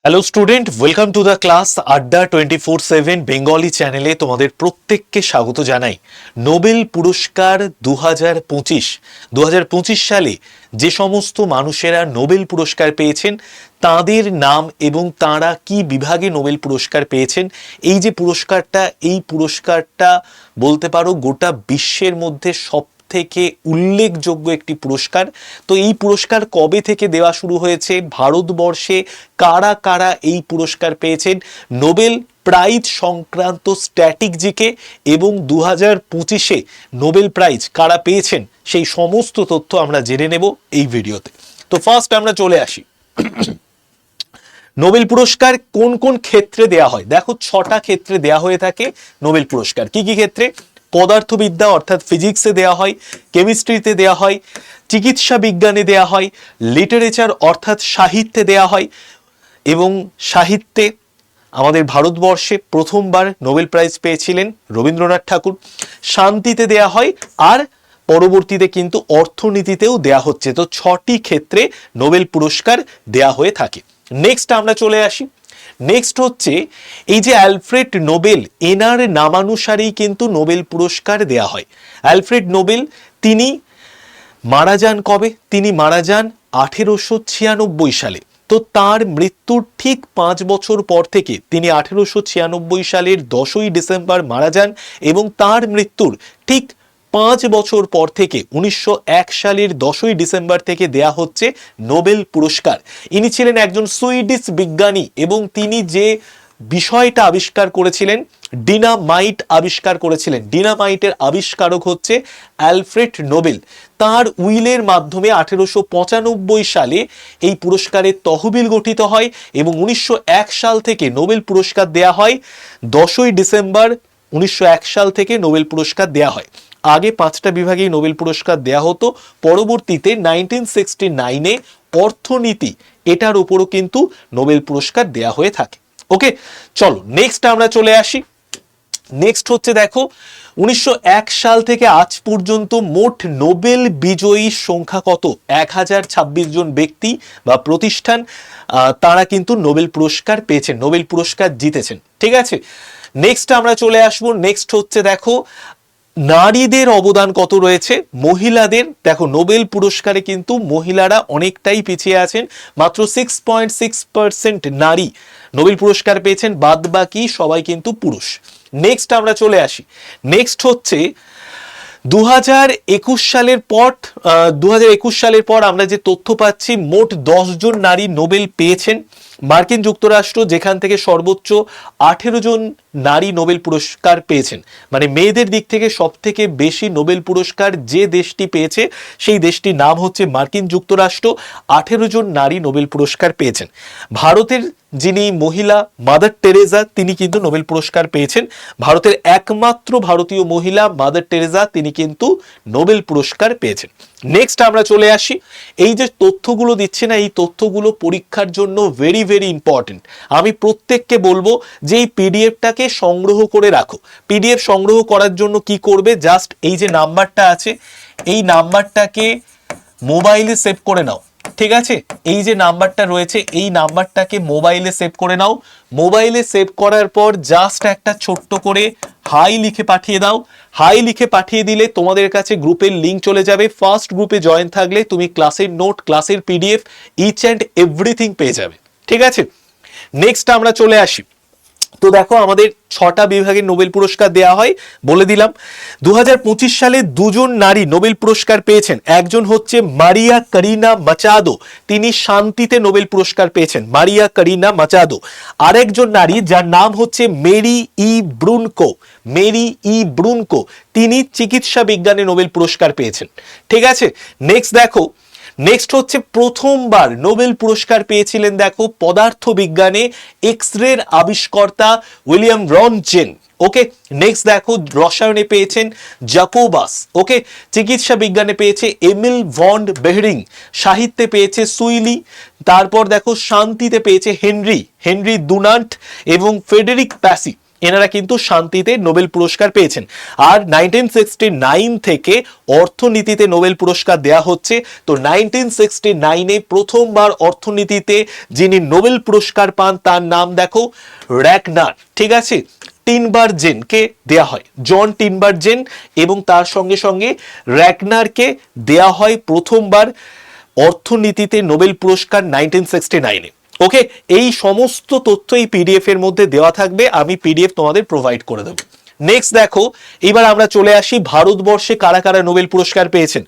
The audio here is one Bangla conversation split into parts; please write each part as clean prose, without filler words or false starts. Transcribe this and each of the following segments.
Hello student, welcome to the class আড্ডা 24/7 বেঙ্গলি চ্যানেলে তোমাদের প্রত্যেককে স্বাগত জানাই। নোবেল পুরস্কার 2025 সালে যে সমস্ত মানুষেরা নোবেল পুরস্কার পেয়েছেন তাদের নাম এবং তারা কি বিভাগে নোবেল পুরস্কার পেয়েছেন, এই যে পুরস্কারটা, এই পুরস্কারটা বলতে পারো গোটা বিশ্বের মধ্যে সব থেকে উল্লেখযোগ্য একটি পুরস্কার। তো এই পুরস্কার কবে থেকে দেওয়া শুরু হয়েছে, ভারতবর্ষে কারা কারা এই পুরস্কার পেয়েছেন, নোবেল প্রাইজ সংক্রান্ত স্ট্র্যাটেজিকে এবং 2025 নোবেল প্রাইজ কারা পেয়েছেন সেই সমস্ত তথ্য আমরা জেনে নেব এই ভিডিওতে। তো ফার্স্ট আমরা চলে আসি, নোবেল পুরস্কার কোন কোন ক্ষেত্রে দেয়া হয়। দেখো 6টা ক্ষেত্রে দেয়া হয়ে থাকে নোবেল পুরস্কার। কি কি ক্ষেত্রে? পদার্থবিদ্যা অর্থাৎ ফিজিক্সে দেয়া হয়, কেমিস্ট্রিতে দেয়া হয়, চিকিৎসা বিজ্ঞানে দেয়া হয়, লিটারেচার অর্থাৎ সাহিত্যে দেয়া হয়, এবং সাহিত্যে আমাদের ভারতবর্ষে প্রথমবার নোবেল প্রাইজ পেয়েছিলেন রবীন্দ্রনাথ ঠাকুর। শান্তিতে দেয়া হয়, আর পরবর্তীতে কিন্তু অর্থনীতিতেও দেয়া হচ্ছে। তো 6টি ক্ষেত্রে নোবেল পুরস্কার দেয়া হয়ে থাকে। নেক্সট আমরা চলে আসি, নেক্সট হচ্ছে এই যে অ্যালফ্রেড নোবেল, এনার নামানুসারেই কিন্তু নোবেল পুরস্কার দেয়া হয়। অ্যালফ্রেড নোবেল তিনি মারা যান কবে? তিনি মারা যান 1896 সালে। তো তার মৃত্যুর ঠিক 5 বছর পর থেকে, তিনি 1896 সালের 10ই ডিসেম্বর মারা যান, এবং তার মৃত্যুর ঠিক 5 বছর পর থেকে 1901 সালের 10ই ডিসেম্বর থেকে দেয়া হচ্ছে নোবেল পুরস্কার। ইনি ছিলেন একজন সুইডিশ বিজ্ঞানী এবং তিনি যে বিষয়টা আবিষ্কার করেছিলেন, ডিনামাইট আবিষ্কার করেছিলেন। ডিনামাইটের আবিষ্কারক হচ্ছে অ্যালফ্রেড নোবেল। তার উইলের মাধ্যমে 1895 সালে এই পুরস্কারের তহবিল গঠিত হয় এবং 1901 সাল থেকে নোবেল পুরস্কার দেয়া হয়। 10ই ডিসেম্বর 1901 সাল থেকে নোবেল পুরস্কার দেয়া হয়। আগে 5টা বিভাগেই নোবেল পুরস্কার দেয়া হতো, পরবর্তীতে 1969-এ অর্থনীতি এটার উপরও কিন্তু নোবেল পুরস্কার দেয়া হয়ে থাকে। ওকে, চলো নেক্সট আমরা চলে আসি। নেক্সট হচ্ছে দেখো 1901 সাল থেকে আজ পর্যন্ত মোট নোবেল বিজয়ীর সংখ্যা কত? 1026 জন ব্যক্তি বা প্রতিষ্ঠান তারা কিন্তু নোবেল পুরস্কার পেয়েছেন, নোবেল পুরস্কার জিতেছেন। ঠিক আছে, নেক্সট আমরা চলে আসবো। নেক্সট হচ্ছে দেখো নারীদের অবদান কত রয়েছে, মহিলাদের। দেখো নোবেল পুরস্কারে কিন্তু মহিলারা অনেকটাই পিছিয়ে আছেন, মাত্র 6.6% নারী নোবেল পুরস্কার পেয়েছেন, বাদ বাকি সবাই কিন্তু পুরুষ। নেক্সট আমরা চলে আসি, নেক্সট হচ্ছে 2021 সালের পর আমরা যে তথ্য পাচ্ছি, মোট 10 জন নারী নোবেল পেয়েছেন। মার্কিন যুক্তরাষ্ট্র যেখান থেকে সর্বোচ্চ 18 জন নারী নোবেল পুরস্কার পেয়েছেন, মানে মেয়েদের দিক থেকে সব থেকে বেশি নোবেল পুরস্কার যে দেশটি পেয়েছে সেই দেশটির নাম হচ্ছে মার্কিন যুক্তরাষ্ট্র। 18 জন নারী নোবেল পুরস্কার পেয়েছেন। ভারতের যিনি মহিলা মাদার টেরেজা, তিনি কিন্তু নোবেল পুরস্কার পেয়েছেন। ভারতের একমাত্র ভারতীয় মহিলা মাদার টেরেজা, তিনি কিন্তু নোবেল পুরস্কার পেয়েছেন। নেক্সট আমরা চলে আসি, এই যে তথ্যগুলো দিচ্ছে না, এই তথ্যগুলো পরীক্ষার জন্য ভেরি ভেরি ইম্পর্টেন্ট। আমি প্রত্যেককে বলবো যে এই পিডিএফটাকে সংগ্রহ করে রাখো। পিডিএফ সংগ্রহ করার জন্য কি করবে, জাস্ট এই যে নাম্বারটা আছে, এই নাম্বারটাকে মোবাইলে সেভ করে নাও। ঠিক আছে, এই যে নাম্বারটা রয়েছে এই নাম্বারটাকে মোবাইলে সেভ করে নাও। মোবাইলে সেভ করার পর জাস্ট একটা ছোট্ট করে হাই লিখে পাঠিয়ে দাও। হাই লিখে পাঠিয়ে দিলে তোমাদের কাছে গ্রুপের লিঙ্ক চলে যাবে। ফার্স্ট গ্রুপে জয়েন থাকলে তুমি ক্লাসের নোট, ক্লাসের পিডিএফ, ইচ অ্যান্ড এভরিথিং পেয়ে যাবে। ঠিক আছে, নেক্সট আমরা চলে আসি। তো দেখো আমাদের 6টা বিভাগে নোবেল পুরস্কার দেয়া হয়, বলে দিলাম। 2025 সালে 2 জন নারী নোবেল পুরস্কার পেয়েছেন। একজন হচ্ছে মারিয়া কারিনা মাচাদো, তিনি শান্তিতে নোবেল পুরস্কার পেয়েছেন, মারিয়া কারিনা মাচাদো। আরেকজন নারী যার নাম হচ্ছে Mary E Brunkow, Mary E Brunkow, তিনি চিকিৎসা বিজ্ঞানে নোবেল পুরস্কার পেয়েছেন। ঠিক আছে, নেক্সট দেখো, নেক্সট হচ্ছে প্রথমবার নোবেল পুরস্কার পেয়েছিলেন দেখো পদার্থ বিজ্ঞানে এক্স রের আবিষ্কর্তা উইলিয়াম রনজেন। ওকে, নেক্সট দেখো রসায়নে পেয়েছেন জাকোবাস। ওকে, চিকিৎসা বিজ্ঞানে পেয়েছে এমিল ভন বেহরিং, সাহিত্যে পেয়েছে সুইলি, তারপর দেখো শান্তিতে পেয়েছে হেনরি ডুনান্ট এবং ফেডেরিক প্যাসি। এনারা কিন্তু শান্তিতে নোবেল পুরস্কার পেয়েছেন। আর 1969 থেকে অর্থনীতিতে নোবেল পুরস্কার দেয়া হচ্ছে। তো 1969-এ প্রথমবার অর্থনীতিতে যিনি নোবেল পুরস্কার পান তার নাম দেখো র্যাগনার, ঠিক আছে। টিনবার্জেনকে দেয়া হয়, জন টিনবার্জেন, এবং তার সঙ্গে সঙ্গে র্যাগনারকে দেয়া হয় প্রথমবার অর্থনীতিতে নোবেল পুরস্কার 1969-এ। ওকে, এই সমস্ত তথ্য এই পিডিএফ এর মধ্যে দেওয়া থাকবে, আমি পিডিএফ তোমাদের প্রোভাইড করে দেবো। নেক্সট দেখো, এবার আমরা চলে আসি ভারতবর্ষে কারা কারা নোবেল পুরস্কার পেয়েছেন।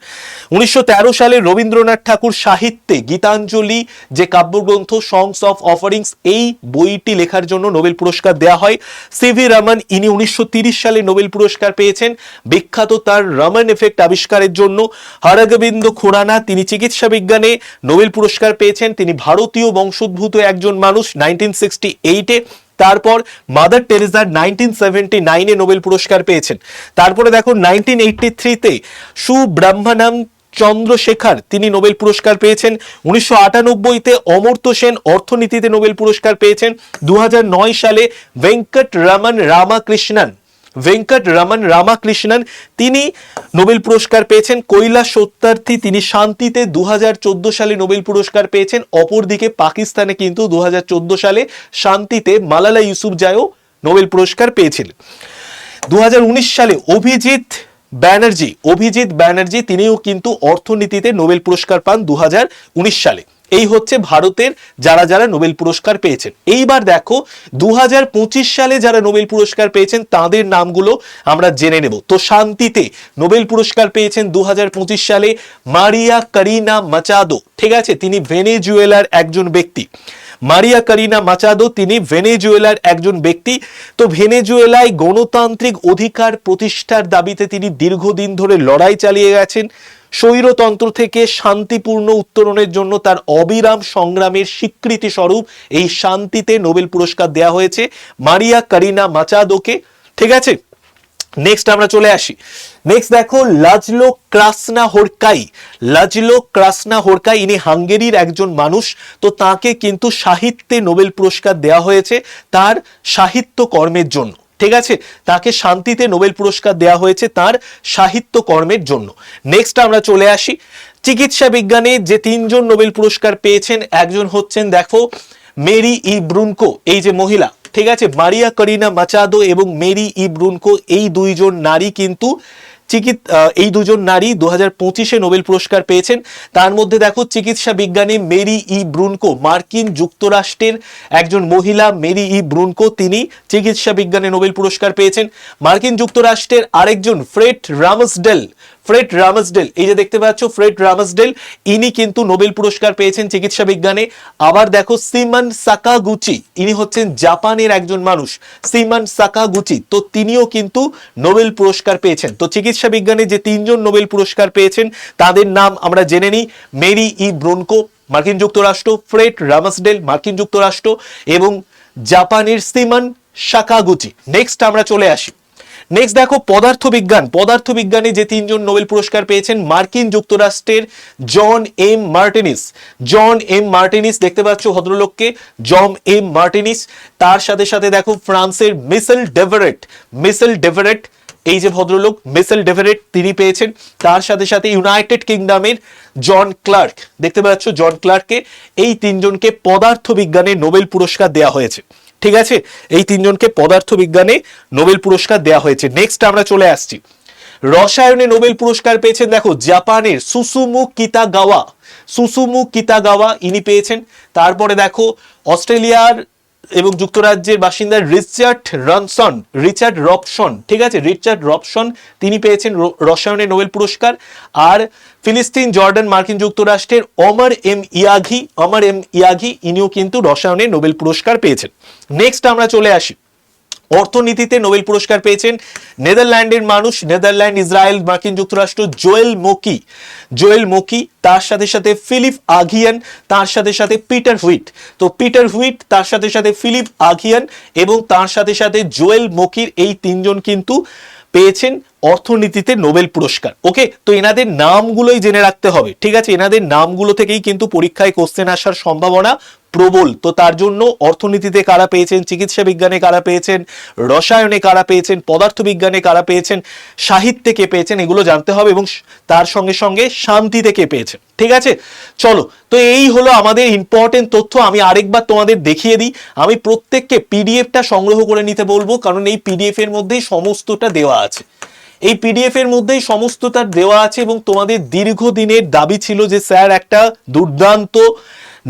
1913 সালে রবীন্দ্রনাথ ঠাকুর সাহিত্যে গীতাঞ্জলি যে কাব্যগ্রন্থ সংস অফ অফারিংস, এই বইটি লেখার জন্য নোবেল পুরস্কার দেওয়া হয়। সিভি রমন, ইনি 1930 সালে নোবেল পুরস্কার পেয়েছেন বিখ্যাত তার রমন এফেক্ট আবিষ্কারের জন্য। হরগোবিন্দ খুরানা, তিনি চিকিৎসা বিজ্ঞানে নোবেল পুরস্কার পেয়েছেন, তিনি ভারতীয় বংশোদ্ভূত একজন মানুষ 1968-এ। তারপর মাদার টেরেসা 1979-এ নোবেল পুরস্কার পেয়েছেন। তারপরে দেখো 1983-তে সুব্রহ্মণ্যম চন্দ্রশেখর, তিনি নোবেল পুরস্কার পেয়েছেন। 1998-তে অমর্ত্য সেন অর্থনীতিতে নোবেল পুরস্কার পেয়েছেন। 2009 সালে ভেঙ্কট রমন রামাকৃষ্ণন তিনি নোবেল পুরস্কার পেয়েছেন। কৈলাস সত্যার্থী, তিনি শান্তিতে 2014 সালে নোবেল পুরস্কার পেয়েছেন। অপরদিকে পাকিস্তানে কিন্তু 2014 সালে শান্তিতে মালালা ইউসুফজাইও নোবেল পুরস্কার পেয়েছিলেন। 2019 সালে অভিজিৎ ব্যানার্জি তিনিও কিন্তু অর্থনীতিতে নোবেল পুরস্কার পান 2019 সালে। এই হচ্ছে ভারতের যারা যারা নোবেল পুরস্কার পেয়েছেন। এইবার দেখো 2025 সালে যারা নোবেল পুরস্কার পেয়েছেন তাদের নামগুলো আমরা জেনে নেব। তো শান্তিতে নোবেল পুরস্কার পেয়েছেন 2025 সালে মারিয়া কারিনা মাচাদো, ঠিক আছে, তিনি ভেনেজুয়েলার একজন ব্যক্তি। মারিয়া কারিনা মাচাদো, তিনি ভেনেজুয়েলার একজন ব্যক্তি। তো ভেনেজুয়েলায় গণতান্ত্রিক অধিকার প্রতিষ্ঠার দাবিতে তিনি দীর্ঘদিন ধরে লড়াই চালিয়ে গেছেন। স্বৈরতন্ত্র থেকে শান্তিপূর্ণ উত্তরণের জন্য তার অবিরাম সংগ্রামের স্বীকৃতি স্বরূপ এই শান্তিতে নোবেল পুরস্কার দেওয়া হয়েছে মারিয়া কারিনা মাচাদোকে, ঠিক আছে। নেক্সট আমরা চলে আসি। নেক্সট দেখো লাজলো ক্রাসনা-হোরকাই, ইনি হাঙ্গেরির একজন মানুষ। তো তাকে কিন্তু সাহিত্যে নোবেল পুরস্কার দেওয়া হয়েছে তার সাহিত্য কর্মের জন্য, ঠিক আছে। তাকে শান্তিতে নোবেল পুরস্কার দেওয়া হয়েছে তার সাহিত্য কর্মের জন্য। নেক্সট আমরা চলে আসি চিকিৎসা বিজ্ঞানে যে তিনজন নোবেল পুরস্কার পেয়েছেন, একজন হচ্ছেন দেখো মেরি ই ব্রুনকো, এই যে মহিলা, ঠিক আছে, মারিয়া কারিনা মাচাদো এবং মেরি ই ব্রুনকো, এই দুইজন নারী কিন্তু এই দুজন নারী 2025-এ নোবেল পুরস্কার পেয়েছেন। তার মধ্যে দেখো চিকিৎসা বিজ্ঞানী মেরি ই ব্রুনকো, মার্কিন যুক্তরাষ্ট্রের একজন মহিলা মেরি ই ব্রুনকো, তিনি চিকিৎসা বিজ্ঞানে নোবেল পুরস্কার পেয়েছেন। মার্কিন যুক্তরাষ্ট্রের আরেকজন ফ্রেড রামসডেল, এই যে দেখতে পাচ্ছ ফ্রেড রামসডেল, ইনি কিন্তু নোবেল পুরস্কার পেয়েছেন চিকিৎসা বিজ্ঞানে। আবার দেখো সিমন সাকাগুচি, ইনি হচ্ছেন জাপানের একজন মানুষ, সিমন সাকাগুচি, তো তিনিও কিন্তু নোবেল পুরস্কার পেয়েছেন। তো চিকিৎসা বিজ্ঞানে যে তিনজন নোবেল পুরস্কার পেয়েছেন তাদের নাম আমরা জেনে নিই। মেরি ই ব্রুনকো, মার্কিন যুক্তরাষ্ট্র, ফ্রেড রামসডেল, মার্কিন যুক্তরাষ্ট্র, এবং জাপানের সিমন সাকাগুচি। নেক্সট আমরা চলে আসি। নেক্সট দেখো পদার্থবিজ্ঞানে যে তিনজন নোবেল পুরস্কার পেয়েছেন, মার্কিন যুক্তরাষ্ট্রের জন এম মার্টিনিস, দেখতে পাচ্ছ ভদ্রলোককে, জন এম মার্টিনিস। তার সাথে সাথে দেখো ফ্রান্সের মিশেল ডেভারেট, এই যে ভদ্রলোক মিশেল ডেভারেট, তিনি পেয়েছেন। তার সাথে সাথে ইউনাইটেড কিংডমের জন ক্লার্ক, দেখতে পাচ্ছ জন ক্লার্ককে। এই তিনজনকে পদার্থবিজ্ঞানে নোবেল পুরস্কার দেওয়া হয়েছে, ঠিক আছে, এই তিনজনকে পদার্থবিজ্ঞানে নোবেল পুরস্কার দেওয়া হয়েছে। নেক্সট আমরা চলে আসছি রসায়নে নোবেল পুরস্কার পেয়েছেন দেখো জাপানের সুসুমু কিতাগাওয়া, ইনি পেয়েছেন। তারপরে দেখো অস্ট্রেলিয়ার এবং যুক্তরাজ্যের বাসিন্দা রিচার্ড রবসন, ঠিক আছে, রিচার্ড রবসন, তিনি পেয়েছেন রসায়নে নোবেল পুরস্কার। আর ফিলিস্তিন জর্ডান মার্কিন যুক্তরাষ্ট্রের অমর এম ইয়াগি, ইনিও কিন্তু রসায়নে নোবেল পুরস্কার পেয়েছেন। নেক্সট আমরা চলে আসি অর্থনীতিতে নোবেল পুরস্কার পেয়েছেন নেদারল্যান্ডের মানুষ, নেদারল্যান্ড, ইসরায়েল, মার্কিন যুক্তরাষ্ট্র, জোয়েল মোকি, তার সাথে সাথে ফিলিপ আগিয়ান, তার সাথে সাথে পিটার হুইট, তার সাথে সাথে ফিলিপ আগিয়ান এবং তার সাথে সাথে জোয়েল মোকির, এই তিনজন কিন্তু পেয়েছেন অর্থনীতিতে নোবেল পুরস্কার। ওকে, তো এনাদের নামগুলোই জেনে রাখতে হবে, ঠিক আছে? এনাদের নামগুলো থেকেই কিন্তু পরীক্ষায় কোশ্চেন আসার সম্ভাবনা প্রবল। তো তার জন্য অর্থনীতিতে কারা পেয়েছেন, চিকিৎসা বিজ্ঞানে কারা পেয়েছেন, রসায়নে কারা পেয়েছেন, পদার্থবিজ্ঞানে কারা পেয়েছেন, সাহিত্যে কে পেয়েছেন, এগুলো জানতে হবে, এবং তার সঙ্গে সঙ্গে শান্তিতে কে পেয়েছেন। ঠিক আছে, চলো, তো এই হলো আমাদের ইম্পর্টেন্ট তথ্য। আমি আরেকবার তোমাদের দেখিয়ে দিই। আমি প্রত্যেককে পিডিএফটা সংগ্রহ করে নিতে বলবো, কারণ এই পিডিএফ এর মধ্যেই সমস্তটা দেওয়া আছে। এই পিডিএফ এর মধ্যেই সমস্তটা দেওয়া আছে, এবং তোমাদের দীর্ঘদিনের দাবি ছিল যে স্যার একটা দুর্দান্ত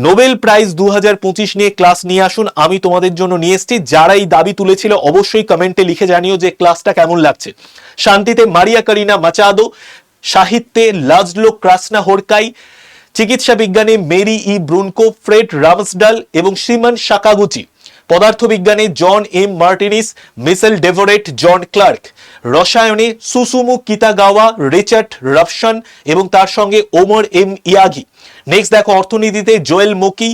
নোবেল প্রাইজ 2025 নিয়ে ক্লাস নিয়ে আসুন। আমি তোমাদের জন্য নিয়ে এসেছি। যারা এই দাবি তুলেছিল অবশ্যই কমেন্টে লিখে জানিও যে ক্লাসটা কেমন লাগছে। শান্তিতে মারিয়া কারিনা মাচাদো, সাহিত্যে লাজলো ক্রাসনা হোরকাই, চিকিৎসা বিজ্ঞানে Mary E Brunkow, Fred Ramsdell এবং সিমন সাকাগুচি, পদার্থবিজ্ঞানে John M Martinis, Michel Devoret, John Clarke, রসায়নে সুসুমু কিতাগাওয়া, রিচার্ড রাফসান এবং তার সঙ্গে ওমর এম ইয়াগি। নেক্সট দেখো অর্থনীতিতে Joel Mokyr,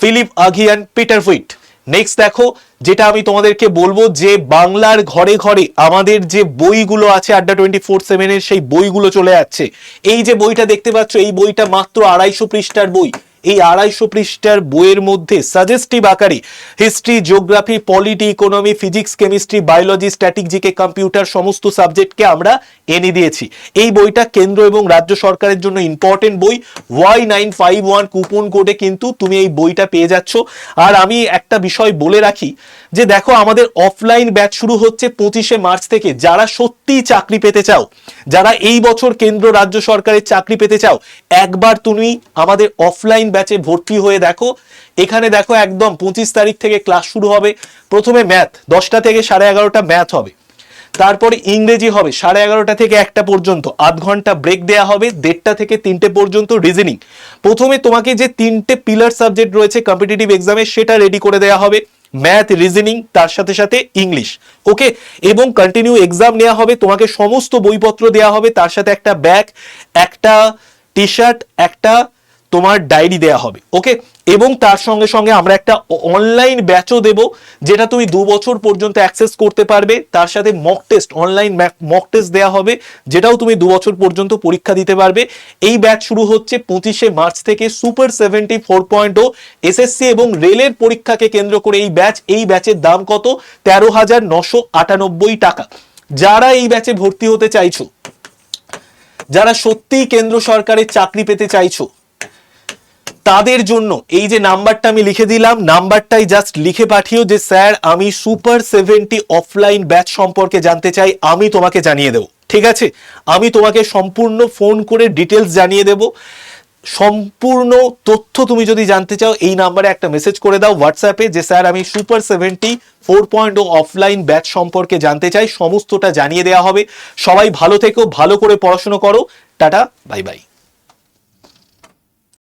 Philippe Aghion, Peter Howitt. Next দেখো যেটা আমি তোমাদেরকে বলবো, যে বাংলার ঘরে ঘরে আমাদের যে বইগুলো আছে আড্ডা 24/7 সেই বইগুলো চলে যাচ্ছে। এই যে বইটা দেখতে পাচ্ছ, এই বইটা মাত্র 250 পৃষ্ঠার বই। এই 250 পৃষ্ঠার বইয়ের মধ্যে সাজেস্টিভ আকারে history, geography, polity, economy, physics, chemistry, biology, static, GK, computer সমস্ত সাবজেক্টকে আমরা এনে দিয়েছি। এই বইটা কেন্দ্র এবং রাজ্য সরকারের জন্য ইম্পর্টেন্ট বই। Y951 কুপন কোডে কিন্তু তুমি এই বইটা পেয়ে যাচ্ছ। আর আমি একটা বিষয় বলে রাখি যে দেখো, আমাদের অফলাইন ব্যাচ শুরু হচ্ছে 25শে মার্চ থেকে। যারা সত্যিই চাকরি পেতে চাও, যারা এই বছর কেন্দ্র রাজ্য সরকারের চাকরি পেতে চাও, একবার তুমি আমাদের অফলাইন ব্যাচে ভর্তি হয়ে দেখো। এখানে দেখো একদম 25 তারিখ থেকে ক্লাস শুরু হবে। প্রথমে ম্যাথ 10টা থেকে 11:30 ম্যাথ হবে, তারপরে ইংরেজি হবে 11:30 থেকে 1টা পর্যন্ত, আধ ঘন্টা ব্রেক দেয়া হবে, 1:30 থেকে 3টে পর্যন্ত রিজনিং। প্রথমে তোমাকে যে 3টে পিলার সাবজেক্ট রয়েছে কম্পিটিটিভ এক্সামে সেটা রেডি করে দেওয়া হবে, ম্যাথ, রিজনিং, তার সাথে সাথে ইংলিশ। ওকে, এবং কন্টিনিউ এক্সাম নেওয়া হবে, তোমাকে সমস্ত বইপত্র দেওয়া হবে, তার সাথে একটা ব্যাগ, একটা টি শার্ট, একটা তোমার ডায়েরি দেয়া হবে। ওকে, এবং তার সঙ্গে সঙ্গে আমরা একটা অনলাইন ব্যাচও দেব, যেটা তুমি 2 বছর পর্যন্ত অ্যাক্সেস করতে পারবে। তার সাথে mock test, online mock test দেওয়া হবে, যেটাও তুমি 2 বছর পর্যন্ত পরীক্ষা দিতে পারবে। এই ব্যাচ শুরু হচ্ছে 25শে মার্চ থেকে। সুপার 70 4.0 এসএসসি এবং রেলের পরীক্ষাকে কেন্দ্র করে এই ব্যাচ। এই ব্যাচের দাম কত? 13,998 টাকা। যারা এই ব্যাচে ভর্তি হতে চাইছো, যারা সত্যিই কেন্দ্র সরকারের চাকরি পেতে চাইছো, তাদের জন্য এই যে নাম্বারটা আমি লিখে দিলাম, নাম্বারটাই জাস্ট লিখে পাঠিও যে স্যার আমি সুপার 70 অফলাইন ব্যাচ সম্পর্কে জানতে চাই, আমি তোমাকে জানিয়ে দেব। ঠিক আছে, আমি তোমাকে সম্পূর্ণ ফোন করে ডিটেলস জানিয়ে দেব। সম্পূর্ণ তথ্য তুমি যদি জানতে চাও, এই নাম্বারে একটা মেসেজ করে দাও হোয়াটসঅ্যাপে যে স্যার আমি সুপার 70 4.0 অফলাইন ব্যাচ সম্পর্কে জানতে চাই। সমস্তটা জানিয়ে দেওয়া হবে। সবাই ভালো থেকো, ভালো করে পড়াশোনা করো। Tata, bye bye.